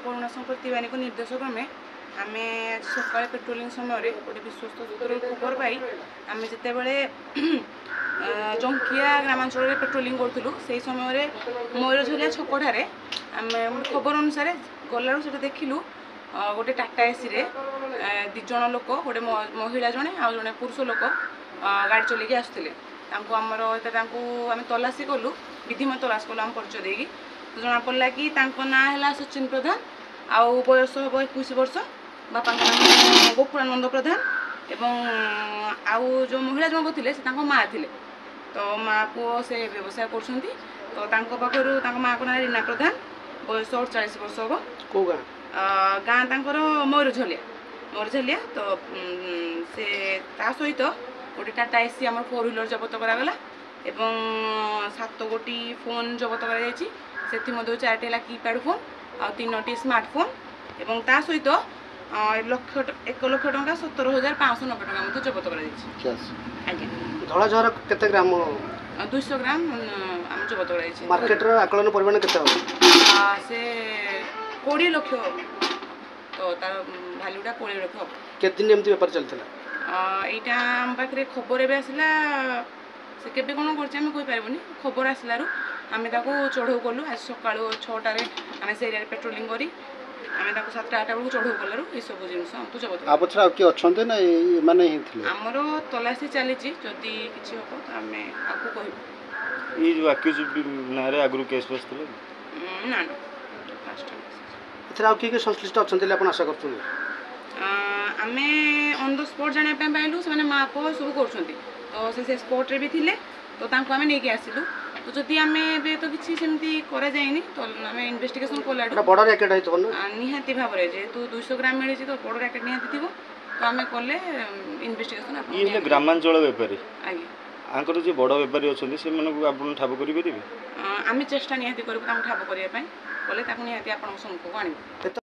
करुणा शंकर तिवारी को निर्देश क्रमे आम सका पेट्रोलिंग समय गोटे विश्वस्त सूत्र खबर पाई आम जिते बड़े जंकिया ग्रामांचल पेट्रोलिंग करूँ से समय मयूरझलिया छकठार आम खबर अनुसार गलू से देखिलु गोटे टाटा एसी रे दिज लोक गोटे महिला जड़े आ जड़े पुरुष लोक गाड़ी चलिए आसुले आमर आम तलासी कलु विधिमत तलाश कलु आम परिचय देकी तो जना पड़ा कि ना है सचिन प्रधान आउ बयस हम 21 वर्ष बापा नाम गोकुलानंद प्रधान एवं आउ जो महिला जनक थे से माँ थे तो माँ पुओ से व्यवसाय कर पाखर माँ को ना रीना प्रधान बयस 48 वर्ष हम को गाँ तांकर मयूरझलिया तो से ता सहित गोटे टाटा एसी आम 4 व्हीलर जबत करागला एवं 7 गोटी फोन जबत कर से 4टी है कीपैड फोन आ 3टी स्मार्टफोन एवं ता सहित 1 लाख टका 17,590 टका जबत कर धला जहर केते ग्राम 200 ग्राम आम जबत कर मार्केट रो आकलन परिमाण केते से 20 लाख तो तार भैल्यूटा 20 लाख हम केते दिन एमती व्यापार चलता यहाँ आम पाखे खबर एवं आसला से केबे कौन करें कहीपरबनी खबर आसलू आम चढ़ऊ कलु आज सका 6टार आम से एरिया पेट्रोलिंग करी आम 7-8 बेलू चढ़ऊ कलु ये सब जिन आमको जबत आपछा किए अच्छा ना माने आमर तलासी चली जदि किसी हम तो आम आपको कहूँ ये जो अक्यूज ना आगु केस बसते ना एथरा किए संश्लिष्ट अच्छा आप आशा कर आम ऑन द स्पॉट जानापी पाइलु से माँ पुओ सब कर तो से स्पॉट रे भी थिले तो तांको आमे नेकी आसिलु तो जदि आमे बे तो किछि सेमती करा जायनी तो आमे इन्वेस्टिगेशन कोलाडू बड़ रैकेट है निहाती भाव रे जे तू 200 ग्राम मिली तो बड़ रैकेट निहाती थिबो तो आमे कोले इन्वेस्टिगेशन आपण ये ग्रामांचल व्यापारी आगे आंकर जे बड़ व्यापारी अछि से मानको आपण ठाब करि परिबे आमे चेष्टा निहाती करबो तांको ठाब करिया पय कोले ताको निहाती आपण सम्मुख आनिबो।